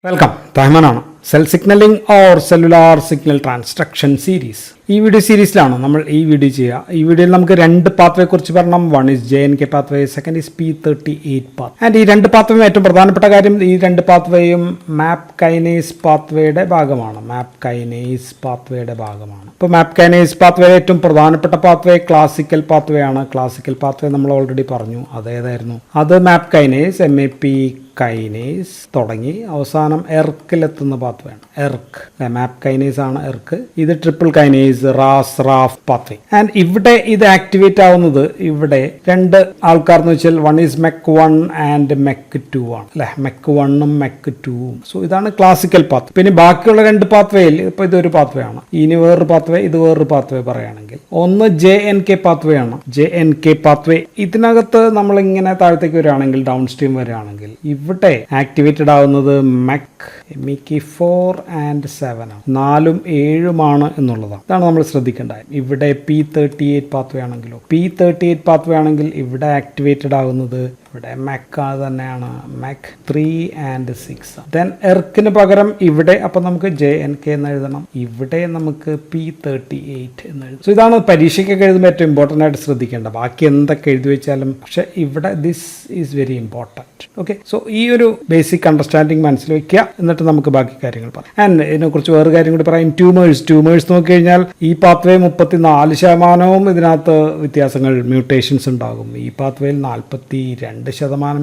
Welcome. തഹ്മാനാണ്. Cell signaling or cellular signal transduction series. ഈ video സീരീസിലാണ് നമ്മൾ ഈ വീഡിയോ ചെയ്യുക. ഈ വീഡിയോയിൽ നമുക്ക് രണ്ട് പാത്വയെ കുറിച്ച് പറയണം. One is JNK pathway, second is P38 path. And ഈ രണ്ട് പാത്വേയും ഏറ്റവും പ്രധാനപ്പെട്ട കാര്യം, ഈ രണ്ട് പാത്വേയും മാപ്പ് കൈനേസ് പാത്വേയുടെ ഭാഗമാണ്. ഇപ്പോൾ മാപ്പ് കൈനേസ് പാത്വേ ഏറ്റവും പ്രധാനപ്പെട്ട പാത്വേ ക്ലാസിക്കൽ പാത്വേ ആണ്. ക്ലാസിക്കൽ പാത്വേ നമ്മൾ ഓൾറെഡി പറഞ്ഞു. അതേതായിരുന്നു? അത് മാപ്പ് കൈനേസ്, MAP കൈനേസ് തുടങ്ങി അവസാനം എർക്കിലെത്തുന്ന പാത്വേയാണ്. മാപ്പ് കൈനേസ് ആണ് എർക്ക്. ഇത് triple kinase, Raf pathway. And ഇവിടെ ഇത് ആക്ടിവേറ്റ് ആവുന്നത് ഇവിടെ രണ്ട് ആൾക്കാർ എന്ന് വെച്ചാൽ one is MEC1 and MEC2 ആണ് അല്ലെ. MEC1ഉം MEC2ഉം. സോ ഇതാണ് ക്ലാസിക്കൽ പാത്ത്. പിന്നെ ബാക്കിയുള്ള രണ്ട് പാത്വേയിൽ ഇപ്പൊ ഇതൊരു പാത്വേ ആണ്, ഇനി വേറൊരു പാത്വേ, ഇത് വേറൊരു പാത്വേ പറയുകയാണെങ്കിൽ ഒന്ന് JNK പാത്വേ ആണ്. JNK പാത്വേ ഇതിനകത്ത് നമ്മൾ ഇങ്ങനെ താഴത്തേക്ക് വരികയാണെങ്കിൽ, ഡൗൺ സ്ട്രീം വരികയാണെങ്കിൽ ഇവിടെ ആക്ടിവേറ്റഡ് ആവുന്നത് MEC4 ആൻഡ് 7 ആണ്. 4ഉം 7ഉമാണ് എന്നുള്ളതാണ്. ഇതാണ് നമ്മൾ ശ്രദ്ധിക്കേണ്ടത്. ഇവിടെ P38 പാത്വേ ആണെങ്കിലോ, P38 പാത്വേ ആണെങ്കിൽ ഇവിടെ ആക്ടിവേറ്റഡ് ആവുന്നത് ഇവിടെ MEC തന്നെയാണ്. MEC3 and 6. ദെൻ എർക്കിന് പകരം ഇവിടെ അപ്പൊ നമുക്ക് JNK എന്ന് എഴുതണം, ഇവിടെ നമുക്ക് P38 എന്ന് എഴുതാം. സോ ഇതാണ് പരീക്ഷയ്ക്കൊക്കെ എഴുതുമ്പോൾ ഏറ്റവും ഇമ്പോർട്ടൻ്റ് ആയിട്ട് ശ്രദ്ധിക്കേണ്ടത്. ബാക്കി എന്തൊക്കെ എഴുതി വെച്ചാലും പക്ഷെ ഇവിടെ this is very important. Okay, so ഈ ഒരു ബേസിക് അണ്ടർസ്റ്റാൻഡിങ് മനസ്സിൽ വെക്കുക. എന്നിട്ട് നമുക്ക് ബാക്കി കാര്യങ്ങൾ പറയാം. ആൻഡ് ഇതിനെക്കുറിച്ച് വേറെ കാര്യം കൂടി പറയാം. ട്യൂമേഴ്സ് നോക്കിക്കഴിഞ്ഞാൽ ഈ പാത്വേ 34% ഇതിനകത്ത് വ്യത്യാസങ്ങൾ, മ്യൂട്ടേഷൻസ് ഉണ്ടാകും. ഈ പാത്വേയിൽ 42%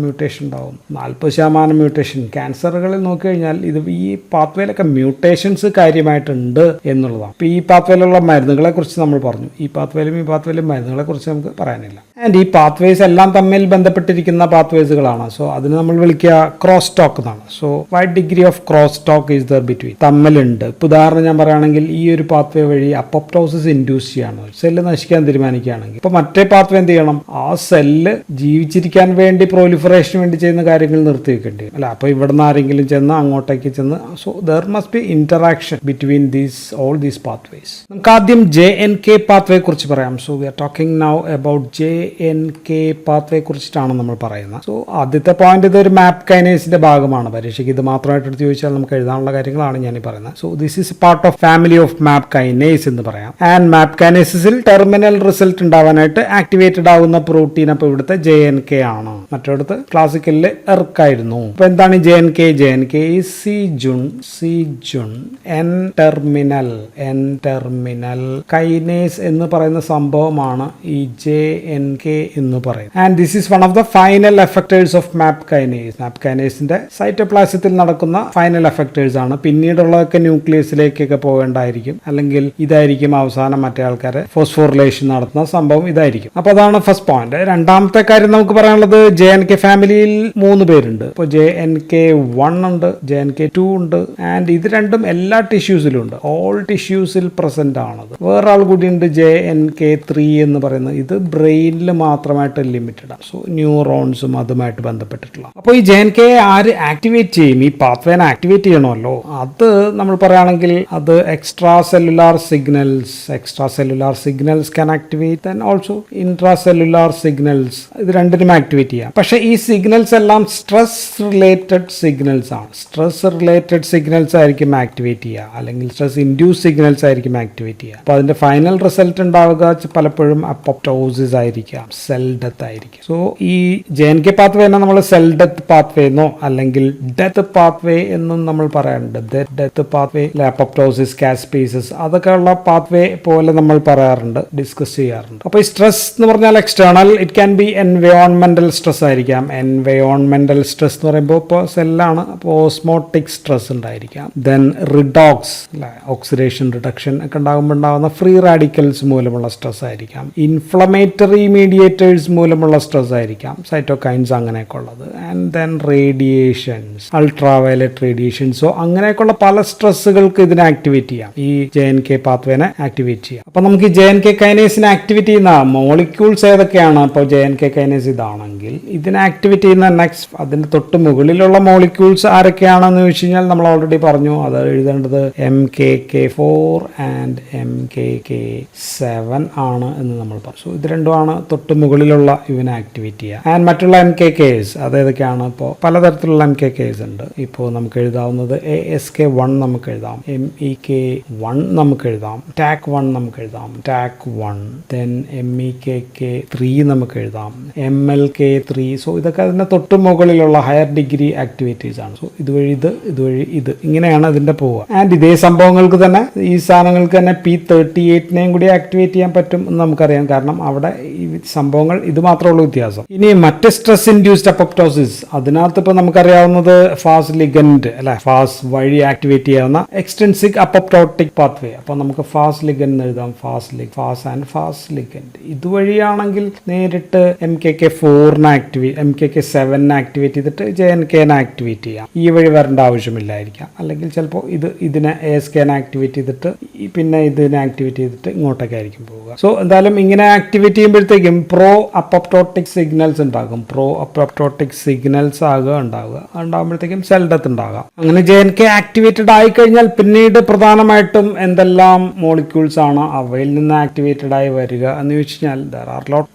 മ്യൂട്ടേഷൻ ഉണ്ടാകും, 40% മ്യൂട്ടേഷൻ. ക്യാൻസറുകളിൽ നോക്കിക്കഴിഞ്ഞാൽ ഇത് ഈ പാത്വേയിലൊക്കെ മ്യൂട്ടേഷൻസ് കാര്യമായിട്ടുണ്ട് എന്നുള്ളതാണ്. അപ്പോൾ ഈ പാത്വേയിലുള്ള മരുന്നുകളെ കുറിച്ച് നമ്മൾ പറഞ്ഞു. ഈ പാത്വേയിലും മരുന്നുകളെ കുറിച്ച് നമുക്ക് പറയാനില്ല. ആൻഡ് ഈ പാത്വേസ് എല്ലാം തമ്മിൽ ബന്ധപ്പെട്ടിരിക്കുന്ന പാത്വേസുകളാണ്. സോ അതിന് നമ്മൾ വിളിക്കുക ക്രോസ് ടോക്ക് എന്നാണ്. So wide degree of cross talk is there between, തമ്മിലുണ്ട്. ഇപ്പോൾ ഉദാഹരണം ഞാൻ പറയുകയാണെങ്കിൽ ഈ ഒരു പാത്വേ വഴി അപ്പോപ്റ്റോസിസ് ഇൻഡ്യൂസ് ചെയ്യാണ്, സെല്ല് നശിക്കാൻ തീരുമാനിക്കുകയാണെങ്കിൽ ഇപ്പോൾ മറ്റേ പാത്വേ എന്ത് ചെയ്യണം? ആ സെല്ല് ജീവിച്ചിരിക്കാൻ വേണ്ടി പ്രോലിഫറേഷന് വേണ്ടി ചെയ്യുന്ന കാര്യങ്ങൾ നിർത്തി വെക്കേണ്ടി അല്ല. അപ്പോൾ ഇവിടെ നിന്ന് ആരെങ്കിലും ചെന്ന് അങ്ങോട്ടേക്ക് ചെന്ന്, so there must be interaction between all these pathways. നമുക്ക് ആദ്യം JNK പാത്വേ കുറിച്ച് പറയാം. So we are talking now about JNK pathway കുറിച്ചിട്ടാണ് നമ്മൾ പറയുന്നത്. സോ ആദ്യത്തെ പോയിന്റ്, ഇതൊരു മാപ്പ് കൈനേസിന്റെ ഭാഗമാണ്. പരീക്ഷയ്ക്ക് ഇത് മാത്രമായിട്ട് എടുത്ത് ചോദിച്ചാൽ നമുക്ക് എഴുതാനുള്ള കാര്യങ്ങളാണ് ഞാൻ ഈ പറയുന്നത്. So this is part of family of map kinase എന്ന് പറയാം. ആൻഡ് മാപ്പ് കൈനേസിൽ ടെർമിനൽ റിസൾട്ട് ഉണ്ടാവാനായിട്ട് ആക്ടിവേറ്റഡ് ആവുന്ന പ്രോട്ടീൻ അപ്പോൾ ഇവിടുത്തെ JNK ആണ്. മറ്റൊരിടത്ത് ക്ലാസിക്കലിൽ എർക്കായിരുന്നു. അപ്പൊ എന്താണ് JNK? JNK is C-jun N terminal kinase എന്ന് പറയുന്ന സംഭവമാണ് ഈ JNK എന്ന് പറയുന്നത്. And this is one of the final effectors of map kinase. Map കൈനേസിന്റെ സൈറ്റോപ്ലാസത്തിൽ നടക്കുന്ന ഫൈനൽ എഫക്ടേഴ്സ് ആണ്. പിന്നീടുള്ളതൊക്കെ ന്യൂക്ലിയസിലേക്കൊക്കെ പോകേണ്ടായിരിക്കും, അല്ലെങ്കിൽ ഇതായിരിക്കും അവസാനം മറ്റേ ആൾക്കാരെ ഫോസ്ഫോറിലേഷൻ നടത്തുന്ന സംഭവം ഇതായിരിക്കും. അപ്പൊ അതാണ് ഫസ്റ്റ് പോയിന്റ്. രണ്ടാമത്തെ കാര്യം നമുക്ക് പറയാനുള്ളത്, JNK ഫാമിലിയിൽ 3 പേരുണ്ട്. ഇപ്പോൾ JNK1 ഉണ്ട്, JNK2 ഉണ്ട്. ആൻഡ് ഇത് രണ്ടും എല്ലാ ടിഷ്യൂസിലും ഉണ്ട്, ഓൾ ടിഷ്യൂസിൽ പ്രസന്റ് ആണത്. വേറൊരാൾ കൂടി ഉണ്ട് JNK3 എന്ന് പറയുന്നത്. ഇത് ബ്രെയിനിൽ മാത്രമായിട്ട് ലിമിറ്റഡ് ആണ്. സോ ന്യൂറോൺസും അതുമായിട്ട് ബന്ധപ്പെട്ടിട്ടുള്ള. അപ്പോൾ ഈ JNK ആര് ആക്ടിവേറ്റ് ചെയ്യും? ഈ പാത്വേനെ ആക്ടിവേറ്റ് ചെയ്യണമല്ലോ. അത് നമ്മൾ പറയുകയാണെങ്കിൽ അത് extra cellular signals can activate, and also intra cellular signals. ഇത് രണ്ടിനും ആക്ടിവേറ്റ് ചെയ്യാം. പക്ഷെ ഈ സിഗ്നൽസ് എല്ലാം സ്ട്രെസ് റിലേറ്റഡ് സിഗ്നൽസ് ആണ്. സ്ട്രെസ് റിലേറ്റഡ് സിഗ്നൽസ് ആയിരിക്കും ആക്ടിവേറ്റ് ചെയ്യുക, അല്ലെങ്കിൽ സ്ട്രെസ് ഇൻഡ്യൂസ് സിഗ്നൽസ് ആയിരിക്കും ആക്ടിവേറ്റ് ചെയ്യുക. അപ്പോൾ അതിന്റെ ഫൈനൽ റിസൾട്ട് ഉണ്ടാവുക പലപ്പോഴും അപ്പോപ്റ്റോസിസ് ആയിരിക്കാം, സെൽ ഡെത്ത് ആയിരിക്കും. സോ ഈ JNK പാത്വേ നമ്മൾ സെൽ ഡെത്ത് പാത്വേ എന്നോ അല്ലെങ്കിൽ ഡെത്ത് പാത്വേ എന്നും നമ്മൾ പറയാറുണ്ട്. ഡെത്ത് പാത്വേ, അപ്പോപ്റ്റോസിസ്, കാസ്പേസിസ്, അതൊക്കെ ഉള്ള പാത്വേ പോലെ നമ്മൾ പറയാറുണ്ട്, ഡിസ്കസ് ചെയ്യാറുണ്ട്. അപ്പോൾ ഈ സ്ട്രെസ് എന്ന് പറഞ്ഞാൽ എക്സ്റ്റേണൽ, ഇറ്റ് ക്യാൻ ബി എൻവയോൺമെന്റൽ സ്ട്രെസ് ആയിരിക്കാം. എൻവയോൺമെന്റൽ സ്ട്രെസ് എന്ന് പറയുമ്പോൾ ഇപ്പോൾ സെല്ലാണ്, അപ്പോൾ ഓസ്മോട്ടിക് സ്ട്രെസ് ഉണ്ടായിരിക്കാം. ദെൻ റിഡോക്സ്, ഓക്സിഡേഷൻ റിഡക്ഷൻ ഒക്കെ ഉണ്ടാകുമ്പോൾ ഉണ്ടാകുന്ന ഫ്രീ റാഡിക്കൽസ് മൂലമുള്ള സ്ട്രെസ് ആയിരിക്കാം. ഇൻഫ്ലമേറ്ററി മീഡിയേറ്റേഴ്സ് മൂലമുള്ള സ്ട്രെസ് ആയിരിക്കാം, സൈറ്റോകൈൻസ് അങ്ങനെയൊക്കെ ഉള്ളത്. ആൻഡ് ദെൻ റേഡിയേഷൻസ്, അൾട്രാവയലറ്റ് റേഡിയേഷൻസോ അങ്ങനെയൊക്കെയുള്ള പല സ്ട്രെസ്സുകൾക്ക് ഇതിനെ ആക്ടിവേറ്റ് ചെയ്യാം, ഈ JNK പാത്വേനെ ആക്ടിവേറ്റ് ചെയ്യാം. അപ്പൊ നമുക്ക് ഈ JNK കൈനേസിനെ ആക്ടിവേറ്റ് ചെയ്യുന്ന മോളിക്യൂൾസ് ഏതൊക്കെയാണ്? അപ്പോൾ JNK കൈനേസ് ഇതാണെങ്കിൽ ആണെങ്കിൽ ഇതിനെ ആക്ടിവേറ്റ് ചെയ്യുന്ന നെക്സ്റ്റ് അതിന്റെ തൊട്ട് മുകളിലുള്ള മോളിക്യൂൾസ് ആരൊക്കെയാണെന്ന് ചോദിച്ചു കഴിഞ്ഞാൽ നമ്മൾ ഓൾറെഡി പറഞ്ഞു. അത് എഴുതേണ്ടത് MKK4 ആൻഡ് MKK7 ആണ് എന്ന് നമ്മൾ പറഞ്ഞു. സോ ഇത് രണ്ടുമാണ് തൊട്ട് മുകളിലുള്ള ഇവനെ ആക്ടിവേറ്റ് ചെയ്യുക. ആൻഡ് മറ്റുള്ള MKKs അതേതൊക്കെയാണ്? ഇപ്പോൾ പലതരത്തിലുള്ള MKKs ഉണ്ട്. ഇപ്പോൾ നമുക്ക് എഴുതാവുന്നത് ASK1 നമുക്ക് എഴുതാം, MEK1 നമുക്ക് എഴുതാം, TAC1 നമുക്ക് എഴുതാം, TAC1, then MEKK3 നമുക്ക് എഴുതാം, MLK3. സോ ഇതൊക്കെ അതിന്റെ തൊട്ട് മുകളിലുള്ള ഹയർ ഡിഗ്രി ആക്ടിവിറ്റീസ് ആണ്. സോ ഇതുവഴി ഇത് ഇങ്ങനെയാണ് അതിന്റെ പോവുക. ആൻഡ് ഇതേ സംഭവങ്ങൾക്ക് തന്നെ ഈ സാധനങ്ങൾക്ക് തന്നെ P38നെയും കൂടി ആക്ടിവേറ്റ് ചെയ്യാൻ പറ്റും എന്ന് നമുക്കറിയാം. കാരണം അവിടെ ഈ സംഭവങ്ങൾ ഇത് മാത്രമുള്ള വ്യത്യാസം. ഇനി മറ്റ് സ്ട്രെസ് ഇൻഡ്യൂസ്ഡ് അപ്പോപ്റ്റോസിസ്, അതിനകത്ത് ഇപ്പൊ നമുക്കറിയാവുന്നത് ഫാസ് ലിഗൻഡ് അല്ലെ, ഫാസ് വഴി ആക്ടിവേറ്റ് ചെയ്യാവുന്ന എക്സ്റ്റൻസിക് അപ്പോപ്റ്റോട്ടിക് പാത്വേ. അപ്പൊ നമുക്ക് ഫാസ് ലിഗൻഡ് എഴുതാം, ഫാസ് ആൻഡ് ഫാസ് ലിഗൻഡ്. ഇതുവഴിയാണെങ്കിൽ നേരിട്ട് MKK4 MKK7 ആക്ടിവേറ്റ് ചെയ്തിട്ട് JNK ആക്ടിവേറ്റ് ചെയ്യാം. ഈ വഴി വരേണ്ട ആവശ്യമില്ലായിരിക്കാം. അല്ലെങ്കിൽ ചിലപ്പോൾ ഇതിനെ ASK ആക്ടിവേറ്റ് ചെയ്തിട്ട് പിന്നെ ഇതിനെ ആക്ടിവേറ്റ് ചെയ്തിട്ട് ഇങ്ങോട്ടൊക്കെ ആയിരിക്കും പോവുക. സോ എന്തായാലും ഇങ്ങനെ ആക്ടിവേറ്റ് ചെയ്യുമ്പോഴത്തേക്കും പ്രോ അപ്പോപ്റ്റോട്ടിക് സിഗ്നൽസ് ഉണ്ടാകും. ഉണ്ടാകുമ്പോഴത്തേക്കും സെൽ ഡെത്ത് ഉണ്ടാകാം. അങ്ങനെ JNK ആക്ടിവേറ്റഡ് ആയി കഴിഞ്ഞാൽ പിന്നീട് പ്രധാനമായിട്ടും എന്തെല്ലാം മോളിക്യൂൾസ് ആണ് അവയിൽ നിന്ന് ആക്ടിവേറ്റഡ് ആയി വരിക എന്ന് ചോദിച്ചു കഴിഞ്ഞാൽ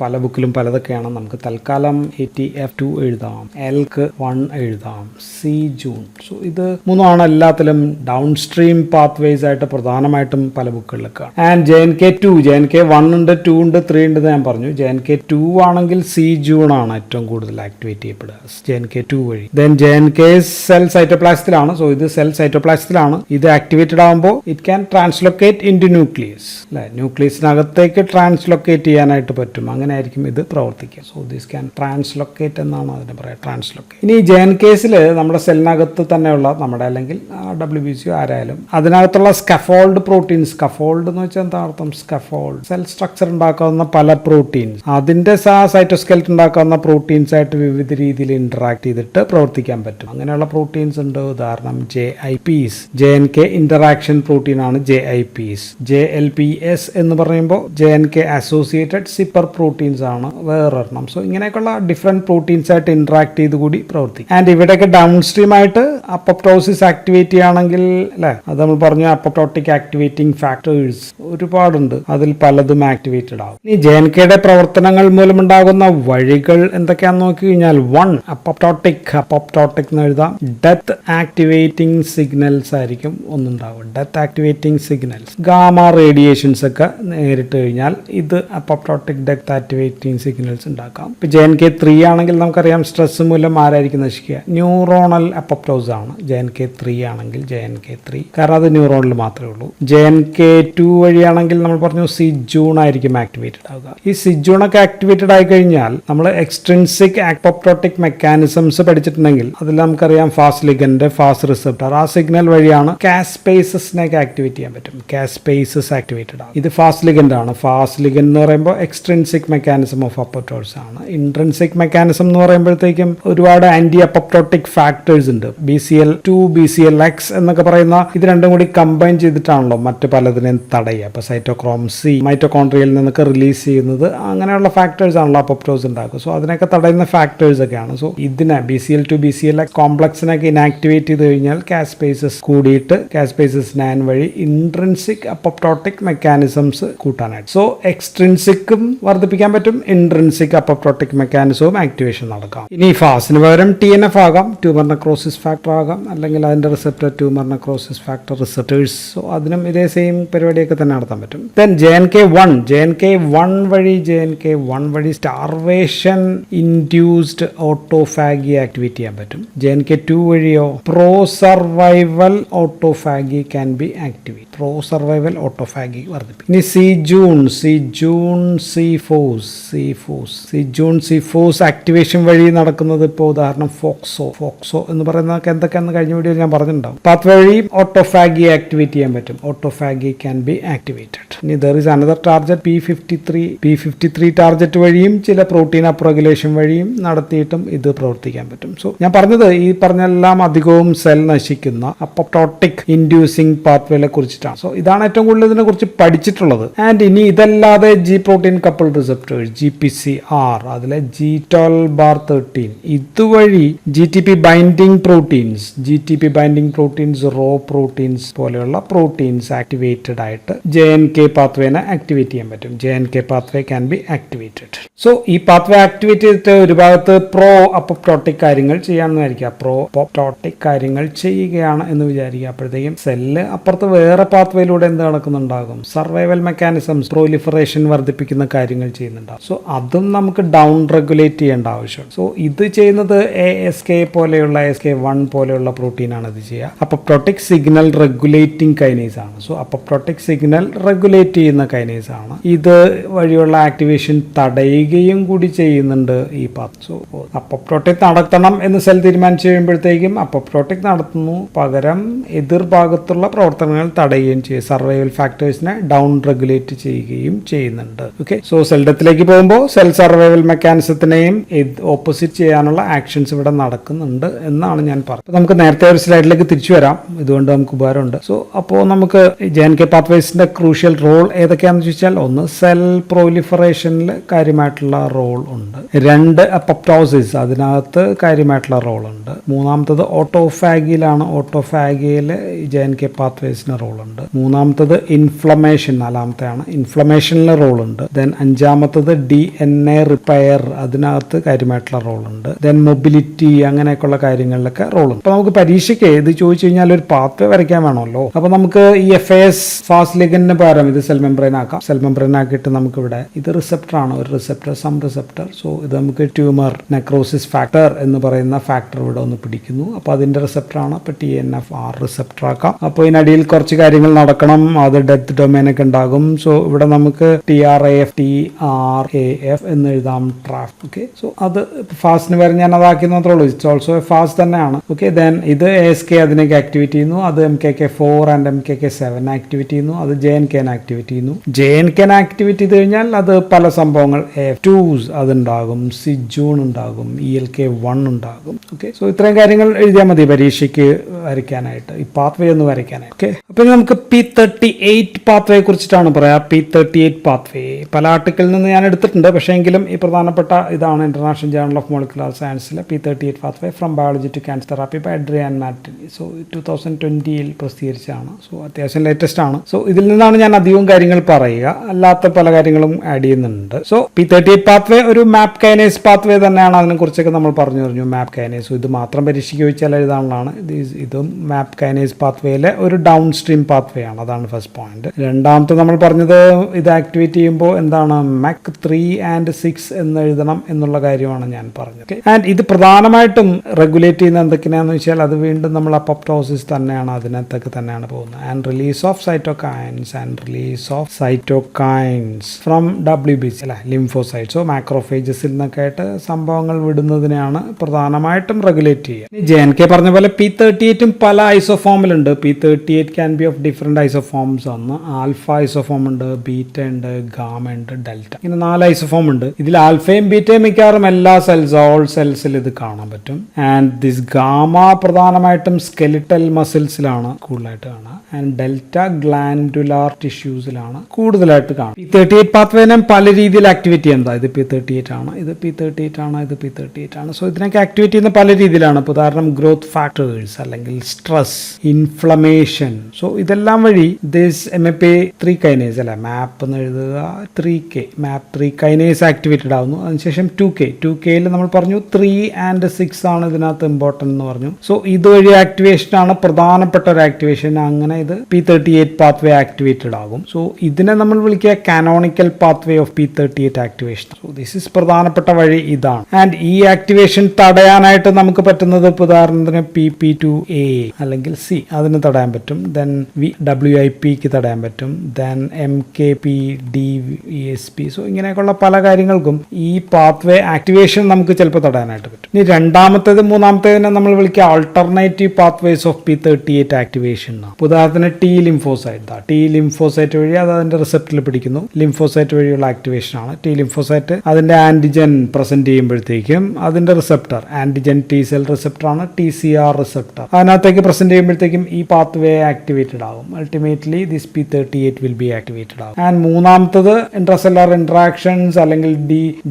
പല ബുക്കിലും പലതൊക്കെയാണ്. നമുക്ക് തൽക്കാലം ATF2 എഴുതാം, ELK1 എഴുതാം, C-Jun. സോ ഇത് മൂന്നാണ് എല്ലാത്തിലും ഡൗൺ സ്ട്രീം പാത്വേസ് ആയിട്ട് പ്രധാനമായിട്ടും പല ബുക്കുകളിലൊക്കെ. ആൻഡ് JNK1 ഉണ്ട്, 2 ഉണ്ട്, 3 ഉണ്ട് ഞാൻ പറഞ്ഞു. JNK2 ആണെങ്കിൽ C-Jun ആണ് ഏറ്റവും കൂടുതൽ ആക്ടിവേറ്റ് ചെയ്യപ്പെടുക JNK2 വഴി. ദെൻ JNK സെൽ സൈറ്റോപ്ലാസത്തിലാണ്. സോ ഇത് സെൽ സൈറ്റോപ്ലാസത്തിലാണ്. ഇത് ആക്ടിവേറ്റഡ് ആകുമ്പോൾ it can translocate in to nucleus അല്ലെ, ന്യൂക്ലിയസിനകത്തേക്ക് ട്രാൻസ്ലൊക്കേറ്റ് ചെയ്യാനായിട്ട് പറ്റും. അങ്ങനെ ആയിരിക്കും ഇത് പ്രവർത്തിക്കുക. സോ ദിസ് ക്യാൻ ട്രാൻസ്ലൊക്കേറ്റ് എന്നാണ് അതിന് പറയുക, ട്രാൻസ്ലൊക്കേറ്റ്. ഇനി JNKസിൽ നമ്മുടെ സെല്ലിനകത്ത് തന്നെയുള്ള നമ്മുടെ അല്ലെങ്കിൽ WBC ആരായാലും അതിനകത്തുള്ള സ്കഫോൾഡ് പ്രോട്ടീൻസ്, സ്കഫോൾഡ് എന്ന് വെച്ചാൽ എന്താ അർത്ഥം? സ്കഫോൾഡ് സെൽ സ്ട്രക്ചർ ഉണ്ടാക്കാവുന്ന പല പ്രോട്ടീൻസ്, അതിന്റെ സൈറ്റോസ്കെൽറ്റ് ഉണ്ടാക്കാവുന്ന പ്രോട്ടീൻസ് ആയിട്ട് വിവിധ രീതിയിൽ ഇന്ററാക്ട് ചെയ്തിട്ട് പ്രവർത്തിക്കാൻ പറ്റും. അങ്ങനെയുള്ള പ്രോട്ടീൻസ് ഉണ്ട്. ഉദാഹരണം JIPs, JNK ഇന്ററാക്ഷൻ പ്രോട്ടീൻ ആണ് JIPs. JLPS എന്ന് പറയുമ്പോൾ JNK അസോസിയേറ്റഡ് സിപ്പർ പ്രോട്ടീൻസ് ആണ് വേറൊരെണ്ണം. സോ ഇങ്ങനെയൊക്കെയുള്ള ഡിഫറെന്റ് പ്രോട്ടീൻസ് ആയിട്ട് ഇന്ററാക്ട് ചെയ്ത് കൂടി പ്രവർത്തിക്കും. ആൻഡ് ഇവിടെയൊക്കെ ഡൗൺ സ്ട്രീം ആയിട്ട് അപ്പോപ്റ്റോസിസ് ആക്ടിവേറ്റ് ചെയ്യുകയാണെങ്കിൽ അല്ലെ, അത് നമ്മൾ പറഞ്ഞു അപ്പോപ്റ്റോട്ടിക് ആക്ടിവേറ്റിംഗ് ഫാക്ടേഴ്സ് ഒരുപാടുണ്ട്, അതിൽ പലതും ആക്ടിവേറ്റഡ് ആകും. ഈ JNKയുടെ പ്രവർത്തനങ്ങൾ മൂലമുണ്ടാകുന്ന വഴികൾ എന്തൊക്കെയാണെന്ന് നോക്കി കഴിഞ്ഞാൽ 1 അപ്പോപ്റ്റോട്ടിക് എന്ന് എഴുതാം. ഡെത്ത് ആക്ടിവേറ്റിംഗ് സിഗ്നൽസ് ആയിരിക്കും ഒന്നുണ്ടാവും. Death activating signals, gamma radiations ഒക്കെ നേരിട്ട് കഴിഞ്ഞാൽ ഇത് അപ്പോപ്റ്റോട്ടിക് ഡെത്ത് ആക്ടിവേറ്റിംഗ് സിഗ്നൽസ് ഉണ്ടാക്കാം. ഇപ്പൊ JNK3 ആണെങ്കിൽ നമുക്കറിയാം സ്ട്രെസ് മൂലം ആരായിരിക്കും നശിക്കുക? ന്യൂറോണൽ അപ്പോപ്റ്റോസ് ആണ്. JNK3 ആണെങ്കിൽ JNK3, കാരണം അത് ന്യൂറോണിൽ മാത്രമേ ഉള്ളൂ. JNK2 വഴിയാണെങ്കിൽ നമ്മൾ പറഞ്ഞു C-Jun ആയിരിക്കും ആക്ടിവേറ്റഡ് ആവുക. ഈ C-Jun ഒക്കെ ആക്ടിവേറ്റഡ് ആയി കഴിഞ്ഞാൽ നമ്മൾ എക്സ്ട്രിൻസിക് അപ്പോപ്റ്റോട്ടിക് മെക്കാനിസംസ് പഠിച്ചിട്ടുണ്ടെങ്കിൽ അതിൽ നമുക്കറിയാം ഫാസ് ലിഗൻഡ്, ഫാസ് റിസപ്റ്റർ. ആ സിഗ്നൽ വഴിയാണ് കാസ്പേസസിനെയൊക്കെ ആക്ടിവേറ്റ് ചെയ്യാൻ പറ്റും. കാസ്പേസസ് ആക്ടിവേറ്റഡ് ആണ്. ഇത് ഫാസ് ലിഗൻഡ് ആണ്. ഫാസ് ലിഗൻഡ് എന്ന് പറയുമ്പോൾ എക്സ്ട്രിൻസിക് മെക്കാനിസം ഓഫ് അപ്പോപ്റ്റോസ് ആണ്. ഇൻട്രിൻസിക് മെക്കാനിസം എന്ന് പറയുമ്പോഴത്തേക്കും ഒരുപാട് ആന്റി അപ്പോപ്റ്റോട്ടിക് ഫാക്ടേഴ്സ് ഉണ്ട്. BCL2, BCLX എന്നൊക്കെ പറയുന്ന ഇത് രണ്ടും കൂടി കമ്പൈൻ ചെയ്തിട്ടാണല്ലോ മറ്റു പലതിനെയും തടയുക. ഇപ്പൊ സൈറ്റോക്രോം C മൈറ്റോകോൺട്രിയയിൽ നിന്നൊക്കെ റിലീസ് ചെയ്യുന്നത് അങ്ങനെയുള്ള ഫാക്ടേഴ്സ് ആണല്ലോ അപ്പോപ്റ്റോസ് ഉണ്ടാക്കുക. സോ അതിനൊക്കെ തടയുന്ന ഫാക്ടേഴ്സ് ഒക്കെയാണ്. സോ ഇതിനെ BCL2, BCLX കോംപ്ലക്സിനൊക്കെ ഇനാക്ടിവേറ്റ് ചെയ്ത് കഴിഞ്ഞാൽ കാസ്പേസസ് കൂടിയിട്ട് കാസ്പേസസ് നാൻ വഴി ഇൻട്രിൻസിക് അപ്പോപ്റ്റോട്ടിക് മെക്കാനിസംസ് കൂട്ടാനായിട്ട്. സോ എക്സ്ട്രിൻസിക്കും വർദ്ധിപ്പിക്കാൻ പറ്റും, ഇൻട്രിൻസിക് അപ്പോപ്റ്റോട്ടിക് മെക്കാനിസവും ആക്ടിവേഷൻ നടക്കാം. ഇനി ഫാസിന് പകരം TNF ആകാം, ട്യൂമർ നെക്രോസിസ് ഫാക്ടർ ആകാം, അല്ലെങ്കിൽ അതിന്റെ receptor tumour necrosis factor receptors. So അതിനും ഇതേ സെയിം പരിപാടിയൊക്കെ തന്നെ നടത്താൻ പറ്റും. ദെൻ JNK1 വഴി സ്റ്റാർവേഷൻ ഇൻഡ്യൂസ്ഡ് ഓട്ടോഫാഗി ആക്ടിവേറ്റ് ചെയ്യാൻ പറ്റും. JNK2 വഴിയോ pro survival autophagy can B activate. Pro survival autophagy വർദ്ധിപ്പിക്കും. ഇനി C-Jun C-Force ആക്ടിവേഷൻ വഴി നടക്കുന്നത് ഇപ്പോൾ ഉദാഹരണം ഫോക്സോ എന്ന് പറയുന്നതൊക്കെ എന്തൊക്കെയാണെന്ന് കഴിഞ്ഞ വീഡിയോയിൽ ഞാൻ പറഞ്ഞിട്ടുണ്ടാവും. പാത്ത് വഴി ഓട്ടോഫാഗി ആക്ടിവേറ്റ് ചെയ്യാൻ പറ്റും. Autophagy can be activated. ഇനി there is another target P53 target വഴിയും ചില പ്രോട്ടീൻ അപ്രഗുലേഷൻ വഴിയും നടത്തിയിട്ടും ഇത് പ്രവർത്തിക്കാൻ പറ്റും. സോ ഞാൻ പറഞ്ഞത് ഈ പറഞ്ഞെല്ലാം അധികവും സെൽ നശിക്കുന്ന അപ്പോപ്റ്റോട്ടിക് ഇൻഡ്യൂസിംഗ് പാത്വേനെ കുറിച്ചിട്ടാണ്. സോ ഇതാണ് ഏറ്റവും കൂടുതൽ ഇതിനെ കുറിച്ച് പഠിച്ചിട്ടുള്ളത്. ആൻഡ് ഇനി ഇതല്ലാതെ G protein couple receptors GPCR, അതിലെ G G12/13 ഇതുവഴി GTP binding proteins Rho proteins പോലെയുള്ള പ്രോട്ടീൻസ് ആക്ടിവേറ്റഡ് ആയിട്ട് JNK പാത്വേനെ ആക്ടിവേറ്റ് ചെയ്യാൻ പറ്റും. JNK pathway can be activated. So ഈ പാത്വേ ആക്ടിവേറ്റ് ചെയ്തിട്ട് ഒരു ഭാഗത്ത് പ്രോ അപ്പോപ്റ്റോട്ടിക് കാര്യങ്ങൾ ചെയ്യാമെന്ന് വിചാരിക്കുക. പ്രോ അപ്പോപ്റ്റോട്ടിക് കാര്യങ്ങൾ ചെയ്യുകയാണ് എന്ന് വിചാരിക്കുക. അപ്പോഴത്തേക്കും സെല്ല് അപ്പുറത്ത് വേറെ പാത്വേയിലൂടെ എന്ത് നടക്കുന്നുണ്ടാകും? സർവൈവൽ മെക്കാനിസംസ്, പ്രോലിഫറേഷൻ വർദ്ധിപ്പിക്കുന്ന കാര്യങ്ങൾ ചെയ്യുന്നുണ്ടാകും. സോ അതും നമുക്ക് ഡൗൺ റെഗുലേറ്റ് ചെയ്യേണ്ട ആവശ്യമുണ്ട്. സോ ഇത് ചെയ്യുന്നത് ASK പോലെയുള്ള ASK1 പോലെയുള്ള പ്രോട്ടീനാണ് ഇത് ചെയ്യുക. അപ്പോപ്റ്റോട്ടിക് സിഗ്നൽ റെഗുലേറ്റിംഗ് കൈനേസ് ആണ്. സോ അപ്പോപ്റ്റോട്ടിക് സിഗ്നൽ റെഗുലേറ്റ് ചെയ്യുന്ന കൈനേസ് ആണ്. ഇത് വഴിയുള്ള ആക്ടിവേഷൻ തടയുകയും കൂടി ചെയ്യുന്നുണ്ട് ഈ പാത്ത്. സോ അപ്പോപ്റ്റോട്ടിക് നടത്തണം എന്ന് സെൽ തീരുമാനിച്ചു കഴിയുമ്പോഴത്തേക്കും അപ്പോപ്റ്റോട്ടിക് നടത്തുന്നു, പകരം എതിർഭാഗത്തുള്ള പ്രവർത്തനങ്ങൾ തടയുകയും ചെയ്യും. സർവൈവൽ ഫാക്ടേഴ്സിനെ ഡൗൺ റെഗുലേറ്റ് ചെയ്യുകയും ചെയ്യുന്നുണ്ട്. ഓക്കെ, സോ സെൽ ഡെത്തിലേക്ക് പോകുമ്പോൾ സെൽ സർവൈവൽ മെക്കാനിസത്തിനെയും ഓപ്പോസിറ്റ് ചെയ്യാനുള്ള ആക്ഷൻസ് ഇവിടെ നടക്കുന്നുണ്ട് എന്നാണ് ഞാൻ പറഞ്ഞത്. നമുക്ക് നേരത്തെ ഒരു സ്ലൈഡിലേക്ക് തിരിച്ചു വരാം, ഇതുകൊണ്ട് നമുക്ക് ഉപകാരമുണ്ട്. സോ അപ്പോൾ നമുക്ക് JNK പാത്വേസിന്റെ ക്രൂഷ്യൽ റോൾ ഏതൊക്കെയാണെന്ന് ചോദിച്ചാൽ, ഒന്ന് സെൽ പ്രോലിഫറേഷനിൽ കാര്യമായിട്ടുള്ള റോൾ ഉണ്ട്, 2 അപ്പോപ്റ്റോസിസ് അതിനകത്ത് കാര്യമായിട്ടുള്ള റോൾ ഉണ്ട്, മൂന്നാമത്തത് ഓട്ടോഫാഗിയിലാണ്, ഓട്ടോഫാഗിയിൽ JNK പാത്വേസിന് റോൾ ഉണ്ട്, മൂന്നാമത്തത് ഇൻഫ്ലമേഷൻ, നാലാമത്തെയാണ് ഇൻഫ്ലമേഷനിൽ റോൾ ഉണ്ട്, ദെൻ അഞ്ചാമത്തത് DNA റിപ്പയർ അതിനകത്ത് കാര്യമായിട്ടുള്ള റോൾ ഉണ്ട്, ദെൻ മൊബിലിറ്റി അങ്ങനെയൊക്കെയുള്ള കാര്യങ്ങളിലൊക്കെ റോൾ ഉണ്ട്. അപ്പോൾ നമുക്ക് പരീക്ഷയ്ക്ക് ഇത് ചോദിച്ചു കഴിഞ്ഞാൽ ഒരു പാത്വേ വരയ്ക്കാൻ വേണമല്ലോ. അപ്പോൾ നമുക്ക് ഈ FAS ഫാസ്റ്റ് ലിഗൻഡിന് പകരം ഇത് സെൽ മെംബ്രെയിൻ ആക്കാം. സെൽ മെംബ്രെയിൻ ആക്കിയിട്ട് നമുക്കിവിടെ ഇത് റിസപ്റ്റർ ആണ്, ഒരു റിസപ്റ്റർ, സം റിസപ്റ്റർ. സോ ഇത് നമുക്ക് ട്യൂമർ നെക്രോസിസ് ഫാക്ടർ എന്ന് പറയുന്ന ഫാക്ടർ ഇവിടെ ഒന്ന് പിടിക്കുന്നു. അപ്പോൾ അതിന്റെ റിസപ്റ്റർ ആണ്. അപ്പോൾ TNFR റിസപ്റ്റർ ആക്കാം. അപ്പോൾ ഇതിനടിയിൽ കുറച്ച് കാര്യങ്ങൾ നടക്കണം, അത് ഡെത്ത് ഡൊമൈൻ ഒക്കെ ഉണ്ടാകും. സോ ഇവിടെ നമുക്ക് TRAF എന്ന് എഴുതാം, ട്രാഫ്. ഓക്കെ, സോ അത് ഫാസ്റ്റിന് വരെ ഞാൻ അതാക്കി മാത്രമേ ഉള്ളൂ. ഇറ്റ്സ് ഓൾസോ ഫാസ്റ്റ് തന്നെയാണ്. ഓക്കെ, ദെൻ ഇത് ASK അതിനേക്ക് ആക്ടിവേറ്റ് ചെയ്യുന്നു, അത് MKK4 ആൻഡ് MKK7 ആക്ടിവേറ്റ് ചെയ്യുന്നു, അത് JNK ആക്ടിവേറ്റ് ചെയ്യുന്നു. JNK ആക്ടിവേറ്റ് ചെയ്ത് കഴിഞ്ഞാൽ അത് പല സംഭവങ്ങൾ F2s അതുണ്ടാകും, സിജൂൺ ഉണ്ടാകും, ELK1 ഉണ്ടാകും. ഓക്കെ, സോ ഇത്രയും കാര്യങ്ങൾ എഴുതിയാൽ മതി പരീക്ഷയ്ക്ക് വരയ്ക്കാനായിട്ട്, ഈ പാത്വേ ഒന്ന് വരയ്ക്കാനായിട്ട്. ഓക്കെ, അപ്പോൾ നമുക്ക് P38 പാത്വയെ കുറിച്ചിട്ടാണ് പറയാം. P38 പാത്വേ പല ആർട്ടിക്കിളിൽ നിന്ന് ഞാൻ എടുത്തിട്ടുണ്ട്, പക്ഷേ എങ്കിലും ഈ പ്രധാനപ്പെട്ട ഇതാണ് ഇന്റർനാഷണൽ ജേർണൽ ഓഫ് മോളിക്കുലർ സയൻസിലെ P38 pathway from biology to cancer therapy by Adrian Martini. So 2020 പ്രസിദ്ധീകരിച്ചാണ്. സോ അത്യാവശ്യം ലേറ്റസ്റ്റ് ആണ്. സോ ഇതിൽ നിന്നാണ് ഞാൻ അധികവും കാര്യങ്ങൾ പറയുക, അല്ലാത്ത പല കാര്യങ്ങളും ആഡ് ചെയ്യുന്നുണ്ട്. സോ P38 പാത്വേ ഒരു മാപ്പ് കൈനേസ് പാത്വേ തന്നെയാണ്. അതിനെ കുറിച്ചൊക്കെ നമ്മൾ പറഞ്ഞു മാപ്പ് കൈനേസ്. ഇത് മാത്രം പരീക്ഷയ്ക്ക് ചോദിച്ചാൽ എഴുതാനുള്ളതാണ്. ഇതും മാപ്പ് കൈനേസ് പാത്വേയിലെ ഒരു ഡൗൺ സ്ട്രീം പാത്വേ ആണ്. അതാണ് ഫസ്റ്റ് പോയിന്റ്. രണ്ടാമത്തെ നമ്മൾ പറഞ്ഞത് ഇത് ആക്ടിവേറ്റ് ചെയ്യുമ്പോൾ എന്താണ് MEC3 and 6 എന്ന് എഴുതണം എന്നുള്ള കാര്യമാണ് ഞാൻ പറഞ്ഞത്. ആൻഡ് ഇത് പ്രധാനമായിട്ടും റെഗുലേറ്റ് ചെയ്യുന്ന എന്തൊക്കെയാണെന്ന് വെച്ചാൽ അത് വീണ്ടും നമ്മൾ അപ്പോപ്റ്റോസിസ് തന്നെയാണ്, അതിനകത്തൊക്കെ തന്നെയാണ് പോകുന്നത്. And release of cytokines from WBC അല്ലെ, ലിംഫോസൈറ്റ്. സോ മാക്രോഫേജസിൽ നിന്നൊക്കെ ആയിട്ട് സംഭവങ്ങൾ വിടുന്നതിനെയാണ് പ്രധാനമായിട്ടും റെഗുലേറ്റ് ചെയ്യുക. JNK പറഞ്ഞ പോലെ P38 പല ഐസോഫോമിലുണ്ട്. P38 can be of different isoforms ആണ്. ആൽഫ ഐസോഫോം ഉണ്ട്, ബീറ്റ ഉണ്ട്, ഗാമ ഉണ്ട്, ഡെൽറ്റ, ഇങ്ങനെ 4 ഐസോഫോം ഉണ്ട്. ഇതിൽ ആൽഫയും ബീറ്റയും മിക്കവാറും എല്ലാ ഓൾ സെൽസിൽ ഇത് കാണാൻ പറ്റും. ആൻഡ് ദിസ് ഗാമ പ്രധാനമായിട്ടും സ്കെലിറ്റൽ മസിൽസിലാണ് കൂടുതലായിട്ട് കാണുക. ആൻഡ് ഡെൽറ്റ ഗ്ലാൻഡുലാർ ടിഷ്യൂസിലാണ് കൂടുതലായിട്ട് കാണും. P38 പാത്വേനെ പല രീതിയിൽ ആക്ടിവേറ്റ് ചെയ്യുന്നത്. ഇത് P38 ആണ്, ഇത് P38 ആണ്, ഇത് P38 ആണ്. സോ ഇതിനൊക്കെ ആക്ടിവേറ്റ് ചെയ്യുന്ന പല രീതിയിലാണ്. ഇപ്പോൾ ഉദാഹരണം ഗ്രോത്ത് ഫാക്ടേഴ്സ് അല്ലെങ്കിൽ സ്ട്രെസ്, ഇൻഫ്ലമേഷൻ. സോ ഇതെല്ലാം വഴി ദിസ് MAP3 കൈനേസ് അല്ലെ, മാപ്പ് എന്ന് എഴുതുക 3K, MAP3 കൈനേസ് ആക്ടിവേറ്റഡ് ആവുന്നു. അതിനുശേഷം 2Kയിൽ നമ്മൾ പറഞ്ഞു 3 and 6 ആണ് ഇതിനകത്ത് ഇമ്പോർട്ടൻ്റ് എന്ന് പറഞ്ഞു. സോ ഇതുവഴി ആക്ടിവേഷൻ ആണ് പ്രധാനപ്പെട്ട ഒരു ആക്ടിവേഷൻ. അങ്ങനെ ഇത് P38 പാത്വേ ആക്ടിവേറ്റഡ് ആകും. സോ ഇതിനെ നമ്മൾ വിളിക്കുക canonical pathway of P38 activation. So this is പ്രധാനപ്പെട്ട വഴി ഇതാണ്. ആൻഡ് ഈ ആക്ടിവേഷൻ തടയാനായിട്ട് നമുക്ക് പറ്റുന്നത് ഉദാഹരണത്തിന് PP2A അല്ലെങ്കിൽ C അതിന് തടയാൻ പറ്റും. ദെൻ WIPക്ക് തടയാൻ പറ്റും. Then MKPDESP. സോ ഇങ്ങനെയൊക്കെയുള്ള പല കാര്യങ്ങൾക്കും ഈ പാത്വേ ആക്ടിവേഷൻ നമുക്ക് ചിലപ്പോൾ തടയാനായിട്ട് പറ്റും. ഇനി രണ്ടാമത്തേത് മൂന്നാമത്തേതിനെ നമ്മൾ വിളിക്കുക alternative pathways of P38 activation. ഉദാഹരണത്തിന് T ലിംഫോസൈറ്റ് വഴി അത് അതിന്റെ റിസപ്റ്ററിൽ പിടിക്കുന്നു. ലിംഫോസൈറ്റ് വഴിയുള്ള ആക്ടിവേഷൻ ആണ്. T ലിംഫോസൈറ്റ് അതിന്റെ ആന്റിജൻ പ്രസന്റ് ചെയ്യുമ്പോഴത്തേക്കും അതിന്റെ receptor antigen T cell receptor ആണ്, TCR റിസപ്റ്റർ. അതിനകത്തേക്ക് പ്രസന്റ് ചെയ്യുമ്പോഴത്തേക്കും ഈ പാത്വേ ആക്ടിവേറ്റഡ് ആകും. Ultimately this P38 will be activated ആകും. ആൻഡ് മൂന്നാമത്തത് ഇൻട്രാസെല്ലുലാർ ഇന്ററാക്ഷൻസ് അല്ലെങ്കിൽ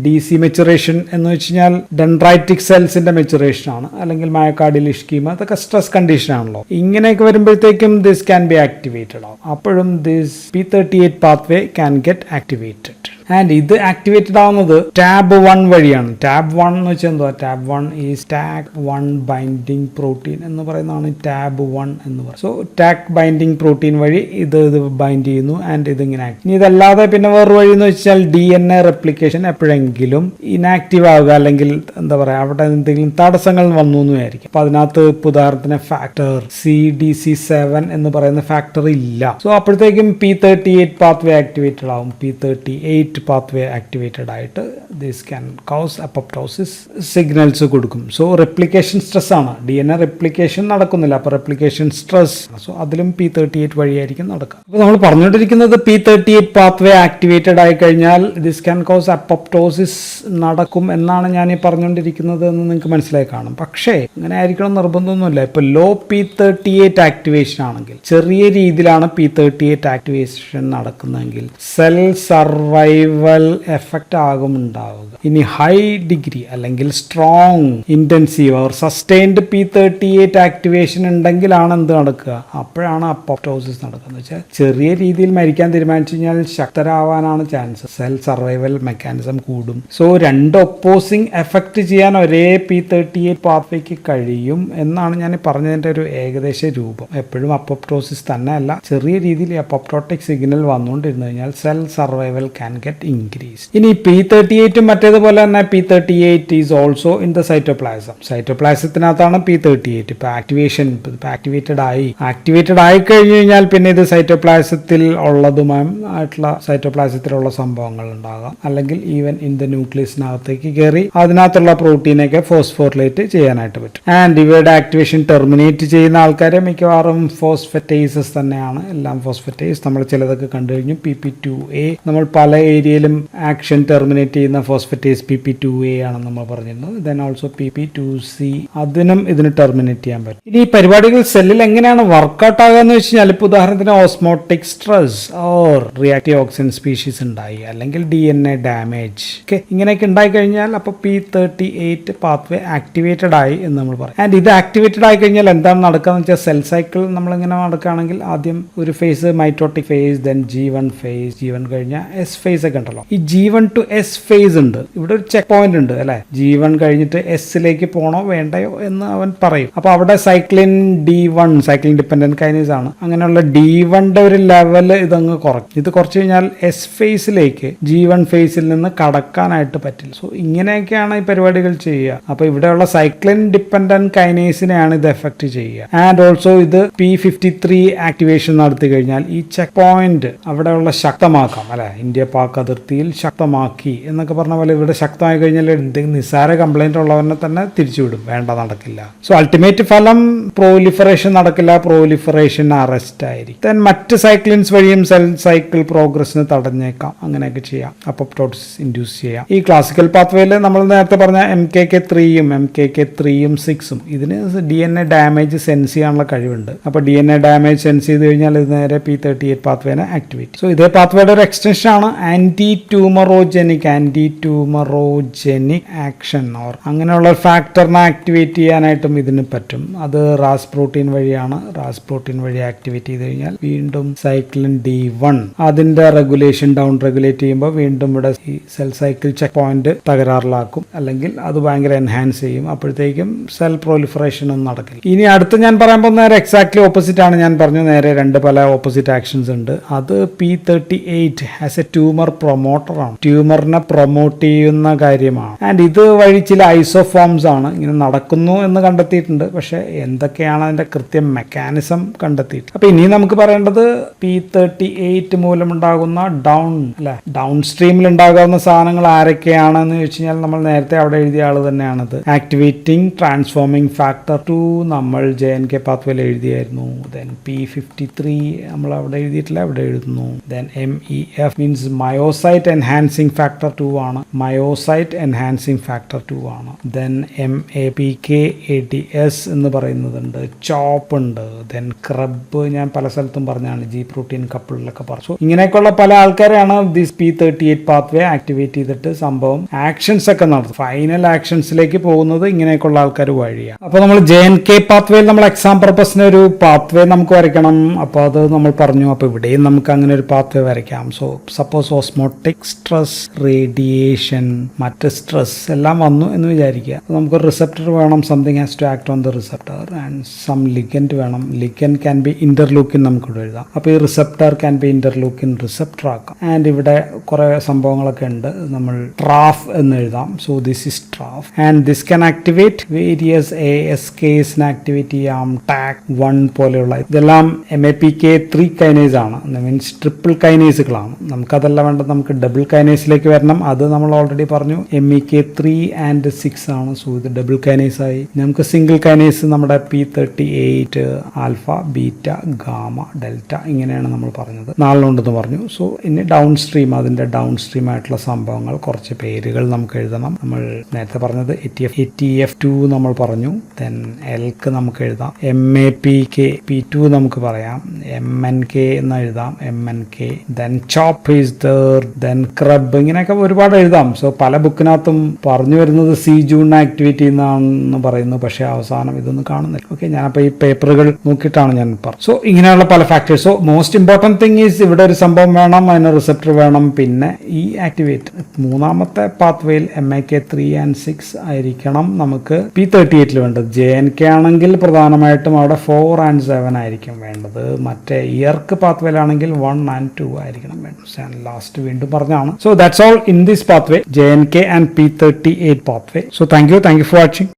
DC മെച്ചുറേഷൻ എന്ന് വെച്ച് കഴിഞ്ഞാൽ ഡെൻഡ്രൈറ്റിക് സെൽസിന്റെ മെച്ചുറേഷൻ ആണ്, അല്ലെങ്കിൽ മയോകാർഡിയൽ ഇഷ്കീമ, അതൊക്കെ സ്ട്രെസ് കണ്ടീഷൻ ആണല്ലോ. ഇങ്ങനെയൊക്കെ വരുമ്പോഴത്തേക്കും ദിസ് ക്യാൻ ബി ആക്ടിവേറ്റഡ് ആവും. അപ്പോഴും this P38 pathway can get activated. And ഇത് ആക്ടിവേറ്റഡ് ആവുന്നത് ടാബ് 1 വഴിയാണ്. ടാബ് 1 എന്ന് വെച്ചാൽ എന്താ? Tab 1 is Tak 1 binding protein എന്ന് പറയുന്നതാണ് ടാബ് 1 എന്ന് പറയുന്നത്. സോ ടാക് ബൈൻഡിങ് പ്രോട്ടീൻ വഴി ഇത് ബൈൻഡ് ചെയ്യുന്നു ആൻഡ് ഇതിങ്ങനെ ആക്ട്. ഇനി ഇതല്ലാതെ പിന്നെ വേറൊരു വഴി എന്ന് വെച്ചാൽ DNA റെപ്ലിക്കേഷൻ എപ്പോഴെങ്കിലും ഇനാക്റ്റീവ് ആവുക, അല്ലെങ്കിൽ എന്താ പറയുക, അവിടെ എന്തെങ്കിലും തടസ്സങ്ങൾ വന്നു എന്ന് വിചാരിക്കും. അപ്പൊ അതിനകത്ത് ഉദാഹരണത്തിന് ഫാക്ടർ CDC7 എന്ന് പറയുന്ന ഫാക്ടർ ഇല്ല. സോ അപ്പോഴത്തേക്കും P38 പാത്വേ ആക്ടിവേറ്റഡ് ആവും. P38 പാത്വേ ആക്ടിവേറ്റഡ് ആയിട്ട് this can cos apoptosis signals കൊടുക്കും. സോ റെപ്ലിക്കേഷൻ സ്ട്രെസ് ആണ്. DNA റെപ്ലിക്കേഷൻ നടക്കുന്നില്ല, അപ്പോൾ റെപ്ലിക്കേഷൻ സ്ട്രെസ്. സോ അതിലും P38 വഴിയായിരിക്കും നടക്കുക. അപ്പോൾ നമ്മൾ പറഞ്ഞുകൊണ്ടിരിക്കുന്നത് P38 പാത്വേ ആക്ടിവേറ്റഡ് ആയി കഴിഞ്ഞാൽ ദിസ് ക്യാൻ കോസ് അപ്പോപ്റ്റോസിസ് നടക്കും എന്നാണ് ഞാൻ ഈ പറഞ്ഞുകൊണ്ടിരിക്കുന്നത് എന്ന് നിങ്ങൾക്ക് മനസ്സിലായി കാണും. പക്ഷേ അങ്ങനെ ആയിരിക്കണം നിർബന്ധമൊന്നുമില്ല. ഇപ്പോൾ ലോ P38 ആക്ടിവേഷൻ ആണെങ്കിൽ, ചെറിയ രീതിയിലാണ് P38 ആക്ടിവേഷൻ നടക്കുന്നതെങ്കിൽ സെൽ സർവൈവൽ എഫക്റ്റ് ആകും ഉണ്ടാവുക. ഇനി ഹൈ ഡിഗ്രി അല്ലെങ്കിൽ strong intensive or sustained P38 activation ഉണ്ടെങ്കിലാണ് എന്ത് നടക്കുക? അപ്പോഴാണ് അപ്പോപ്റ്റോസിസ് നടക്കുന്നത്. വെച്ചാൽ ചെറിയ രീതിയിൽ മരിക്കാൻ തീരുമാനിച്ചു കഴിഞ്ഞാൽ ശക്തരാവാനാണ് ചാൻസ്, സെൽ സർവൈവൽ മെക്കാനിസം കൂടും. സോ രണ്ട് ഒപ്പോസിങ് എഫക്റ്റ് ചെയ്യാൻ ഒരേ P38 പാത്വേക്ക് കഴിയും എന്നാണ് ഞാൻ പറഞ്ഞതിന്റെ ഒരു ഏകദേശ രൂപം. എപ്പോഴും അപ്പോപ്റ്റോസിസ് തന്നെ അല്ല, ചെറിയ രീതിയിൽ അപ്പോപ്റ്റോട്ടിക് സിഗ്നൽ വന്നുകൊണ്ടിരുന്നു കഴിഞ്ഞാൽ cell survival can get increase. ഇനി P38 മറ്റേതുപോലെ തന്നെ P38 is also in the cytoplasm. സൈറ്റോപ്ലാസത്തിനകത്താണ് P38. ഇപ്പൊ ആക്ടിവേറ്റഡ് ആയി കഴിഞ്ഞു കഴിഞ്ഞാൽ പിന്നെ ഇത് സൈറ്റോപ്ലാസത്തിൽ ഉള്ളതുമായിട്ടുള്ള സൈറ്റോപ്ലാസത്തിലുള്ള സംഭവങ്ങൾ ഉണ്ടാകാം, അല്ലെങ്കിൽ ഈവൻ ഇൻ ദ ന്യൂക്ലിയസിനകത്തേക്ക് കയറി അതിനകത്തുള്ള പ്രോട്ടീനൊക്കെ ഫോസ്ഫോറിലേറ്റ് ചെയ്യാനായിട്ട് പറ്റും. ആൻഡ് ഇവയുടെ ആക്ടിവേഷൻ ടെർമിനേറ്റ് ചെയ്യുന്ന ആൾക്കാരെ മിക്കവാറും ഫോസ്ഫറ്റൈസസ് തന്നെയാണ്. എല്ലാം ഫോസ്ഫറ്റൈസ്. നമ്മൾ ചിലതൊക്കെ കണ്ടു കഴിഞ്ഞു. PP2A നമ്മൾ പല ഏരിയയിലും ആക്ഷൻ ടെർമിനേറ്റ് ചെയ്യുന്ന ഫോസ്ഫറ്റേസ് PP2A ആണ് നമ്മൾ പറഞ്ഞിരുന്നത്. ദെൻ ഓൾസോ PP2C, അതിനും ഇതിന് ടെർമിനേറ്റ് ചെയ്യാൻ പറ്റും. ഇനി ഈ പരിപാടികൾ സെല്ലിൽ എങ്ങനെയാണ് വർക്ക്ഔട്ട് ആകുക എന്ന് വെച്ച് കഴിഞ്ഞാൽ, ഇപ്പോൾ ഉദാഹരണത്തിന് osmotic stress or reactive oxygen species ഉണ്ടായി, അല്ലെങ്കിൽ DNA ഡാമേജ്, ഓക്കെ, ഇങ്ങനെയൊക്കെ ഉണ്ടായി കഴിഞ്ഞാൽ അപ്പോൾ P38 പാത്വേ ആക്ടിവേറ്റഡ് ആയി എന്ന് നമ്മൾ പറയും. ആൻഡ് ഇത് ആക്ടിവേറ്റഡ് ആയി കഴിഞ്ഞാൽ എന്താണ് നടക്കുക എന്ന് വെച്ചാൽ, സെൽ സൈക്കിൾ നമ്മളിങ്ങനെ നടക്കുകയാണെങ്കിൽ ആദ്യം ഒരു phase mitotic phase, then G1 phase, G1 കഴിഞ്ഞാൽ S ഫേസ് ഒക്കെ ഉണ്ടല്ലോ. ഈ G1 to S ഫേസ് ഉണ്ട്. ഇവിടെ ഒരു ചെക്ക് പോയിന്റ് ഉണ്ട് അല്ലെ. G1 കഴിഞ്ഞിട്ട് എസിലേക്ക് പോണോ വേണ്ടയോ എന്ന് അവൻ പറയും. അപ്പൊ അവിടെ cyclin D1, cyclin dependent kinase ആണ്. അങ്ങനെയുള്ള D1ന്റെ ഒരു ലെവൽ ഇതങ്ങ് കുറയ്ക്കും. ഇത് കുറച്ച് കഴിഞ്ഞാൽ S ഫേസിലേക്ക് G1 ഫേസിൽ നിന്ന് കടക്കാനായിട്ട് പറ്റില്ല. സോ ഇങ്ങനെയൊക്കെയാണ് ഈ പരിപാടികൾ ചെയ്യുക. അപ്പൊ ഇവിടെയുള്ള സൈക്ലിൻ ഡിപ്പെൻഡന്റ് കൈനേസിനെയാണ് ഇത് എഫക്ട് ചെയ്യുക. ആൻഡ് ഓൾസോ ഇത് P53 ആക്ടിവേഷൻ നടത്തി കഴിഞ്ഞാൽ ഈ ചെക്ക് പോയിന്റ് അവിടെയുള്ള ശക്തമാക്കാം അല്ലെ. ഇന്ത്യ പാക് അതിർത്തിയിൽ ശക്തമാക്കി എന്നൊക്കെ പറഞ്ഞ പോലെ ഇവിടെ ശക്തമായി കഴിഞ്ഞാൽ എന്തെങ്കിലും നിസ്സാര കംപ്ലൈന്റ് ഉള്ളവനെ തന്നെ തിരിച്ചുവിടും. വേണ്ട, നടക്കില്ല. സോ അൾട്ടിമേറ്റ് ഫലം പ്രോലിഫറേഷൻ നടക്കില്ല, പ്രോലിഫറേഷൻ അറസ്റ്റ് ആയിരിക്കും. ദെൻ മറ്റ് സൈക്ലിൻസ് വഴിയും സെൽ സൈക്കിൾ പ്രോഗ്രസിന് തടഞ്ഞേക്കാം. അങ്ങനെയൊക്കെ ചെയ്യാം, അപ്പോപ്റ്റോസിസ് ഇൻഡ്യൂസ് ചെയ്യാം. ഈ ക്ലാസിക്കൽ പാത്വേയിൽ നമ്മൾ നേരത്തെ പറഞ്ഞ MKK3യും MKK3യും 6ഉം ഇതിന് DNA ഡാമേജ് സെൻസ് ചെയ്യാനുള്ള കഴിവുണ്ട്. അപ്പോൾ DNA ഡാമേജ് സെൻസ് ചെയ്ത് കഴിഞ്ഞാൽ ഇത് നേരെ P38 പാത്വേനെ ആക്ടിവേറ്റ്. സോ ഇതേ പാത്വേയുടെ ഒരു എക്സ്റ്റൻഷൻ ആണ് ആന്റി ട്യൂമറോജനിക് ആക്ഷൻ ഓർ അങ്ങനെയുള്ള ഫാക്ടറിനെ ആക്ടിവേറ്റ് ചെയ്യാനായിട്ടും ഇതിന് പറ്റും. അത് റാസ് പ്രോട്ടീൻ വഴിയാണ്. റാസ് പ്രോട്ടീൻ വഴി ആക്ടിവേറ്റ് ചെയ്ത് കഴിഞ്ഞാൽ വീണ്ടും സൈക്ലിൻ D1 അതിന്റെ റെഗുലേഷൻ ഡൗൺ റെഗുലേറ്റ് ചെയ്യുമ്പോൾ വീണ്ടും ഇവിടെ ഈ സെൽ സൈക്കിൾ ചെക്ക് പോയിന്റ് തകരാറിലാക്കും, അല്ലെങ്കിൽ അത് ഭയങ്കര എൻഹാൻസ് ചെയ്യും. അപ്പോഴത്തേക്കും സെൽ പ്രോലിഫറേഷൻ ഒന്നും നടക്കില്ല. ഇനി അടുത്ത് ഞാൻ പറയാൻ പോകുന്ന നേരെ എക്സാക്ട്ലി ഓപ്പോസിറ്റ് ആണ്. ഞാൻ പറഞ്ഞു നേരെ രണ്ട് പല ഓപ്പോസിറ്റ് ആക്ഷൻസ് ഉണ്ട്. അത് P38 as A tumour promoter ആണ്. ട്യൂമറിനെ പ്രൊമോട്ട് ചെയ്യുന്ന കാര്യമാണ്. ആൻഡ് ഇത് വഴി ചില ഐസോഫോംസ് ആണ് ഇങ്ങനെ നടക്കുന്നു എന്ന് കണ്ടെത്തിയിട്ടുണ്ട്. പക്ഷെ എന്തൊക്കെയാണ് അതിന്റെ കൃത്യം മെക്കാനിസം കണ്ടെത്തിയിട്ട്. അപ്പൊ ഇനി നമുക്ക് പറയേണ്ടത് P38 മൂലമുണ്ടാകുന്ന ഡൗൺ സ്ട്രീമിൽ ഉണ്ടാകാവുന്ന സാധനങ്ങൾ ആരൊക്കെയാണെന്ന് ചോദിച്ചു കഴിഞ്ഞാൽ, നമ്മൾ നേരത്തെ അവിടെ എഴുതിയ ആള് തന്നെയാണത്. ആക്ടിവേറ്റിംഗ് ട്രാൻസ്ഫോമിംഗ് ഫാക്ടർ 2 നമ്മൾ JNK പാത്വേയിൽ എഴുതിയായിരുന്നു. ദെൻ P53 നമ്മൾ അവിടെ എഴുതിയിട്ടില്ല, അവിടെ എഴുതുന്നു. ദെൻ MEF മീൻസ് മയോ മയോസൈറ്റ് എൻഹാൻസിങ് ഫാക്ടർ 2 ആണ്, മയോസൈറ്റ് എൻഹാൻസിങ് ഫാക്ടർ 2 ആണ്. ദെൻ MAPKATS എന്ന് പറയുന്നതുണ്ട്, ചോപ്പ് ഉണ്ട്, ദെൻ ക്രബ് ഞാൻ പല സ്ഥലത്തും പറഞ്ഞാണ്, ജി പ്രോട്ടീൻ കപ്പിളിലൊക്കെ പറഞ്ഞു. ഇങ്ങനെയൊക്കെയുള്ള പല ആൾക്കാരാണ് ദിസ് P38 പാത്വേ ആക്ടിവേറ്റ് ചെയ്തിട്ട് സംഭവം ആക്ഷൻസ് ഒക്കെ നടത്തും. ഫൈനൽ ആക്ഷൻസിലേക്ക് പോകുന്നത് ഇങ്ങനെയൊക്കെയുള്ള ആൾക്കാർ വഴിയാണ്. അപ്പോൾ നമ്മൾ JNK പാത്വേയിൽ നമ്മൾ എക്സാം പർപ്പസിന് ഒരു പാത്വേ നമുക്ക് വരയ്ക്കണം. അപ്പോൾ അത് നമ്മൾ പറഞ്ഞു. അപ്പോൾ ഇവിടെയും നമുക്ക് അങ്ങനെ ഒരു പാത്വേ വരയ്ക്കാം. So suppose osmotic stress, radiation, മറ്റ് സ്ട്രെസ് എല്ലാം വന്നു എന്ന് വിചാരിക്കുക. നമുക്ക് റിസപ്റ്റർ വേണം, something has to act on the receptor and some ligand വേണം. ലിഗൻഡ് ക്യാൻ ബി ഇന്റർലൂക്കിൻ നമുക്ക് ഇവിടെ എഴുതാം. അപ്പോൾ ഈ receptor can be interleukin receptor ആക്കാം. ആൻഡ് ഇവിടെ കുറേ സംഭവങ്ങളൊക്കെ ഉണ്ട്. നമ്മൾ ട്രാഫ് എന്ന് എഴുതാം. So this is TRAF and this can activate various ASKs activate ചെയ്യാം. TAC1 പോലെയുള്ള ഇതെല്ലാം MAPK3 കൈനേസ് ആണ്, മീൻസ് ട്രിപ്പിൾ കൈനേസുകളാണ്. നമുക്കതല്ല വേണ്ടത്, നമുക്ക് ഡബിൾ കൈനേസിലേക്ക് വരണം. അത് നമ്മൾ ഓൾറെഡി പറഞ്ഞു MEK3 and 6 ആണ്. സോ ഇത് ഡബിൾ കൈനേസ് ആയി. നമുക്ക് സിംഗിൾ കൈനേസ് നമ്മുടെ P38 alpha, beta, gamma, delta ഇങ്ങനെയാണ് നമ്മൾ പറഞ്ഞത്. 4 ഉണ്ടെന്ന് പറഞ്ഞു. സോ ഇനി ഡൗൺ സ്ട്രീം, അതിന്റെ ഡൗൺ സ്ട്രീം ആയിട്ടുള്ള സംഭവങ്ങൾ, കുറച്ച് പേരുകൾ നമുക്ക് എഴുതണം. നമ്മൾ നേരത്തെ പറഞ്ഞത് ATF2 നമ്മൾ പറഞ്ഞു. ദെൻ എൽക്ക് നമുക്ക് എഴുതാം. MAPK P2 നമുക്ക് പറയാം. MNK എന്ന് എഴുതാം, MNK. Then chop is there, then Krebs, ഇങ്ങനെയൊക്കെ ഒരുപാട് എഴുതാം. സോ പല ബുക്കിനകത്തും പറഞ്ഞു വരുന്നത് C-June ആക്ടിവേറ്റ് ചെയ്യുന്നതാണെന്ന് പറയുന്നു, പക്ഷേ അവസാനം ഇതൊന്നും കാണുന്നില്ല. ഓക്കെ, ഞാനപ്പോൾ ഈ പേപ്പറുകൾ നോക്കിയിട്ടാണ് ഞാൻ പറഞ്ഞത്. സോ ഇങ്ങനെയുള്ള പല factors. So most important thing is ഇവിടെ ഒരു സംഭവം വേണം, അതിന് റിസപ്റ്റർ വേണം, പിന്നെ ഈ ആക്ടിവേറ്റ്. മൂന്നാമത്തെ പാത്വേയിൽ MAK3 and 6 ആയിരിക്കണം നമുക്ക് P38 വേണ്ടത്. JNK ആണെങ്കിൽ പ്രധാനമായിട്ടും അവിടെ 4 and 7 ആയിരിക്കും വേണ്ടത്. മറ്റേ ഇയർക്ക് പാത്വേയിലാണെങ്കിൽ 1 and 2 ആയിരിക്കണം വേണ്ടത്. ലാസ്റ്റ് വീണ്ടും പറഞ്ഞാണ്. So that's all in this pathway, JNK and P38 pathway. So thank you for watching.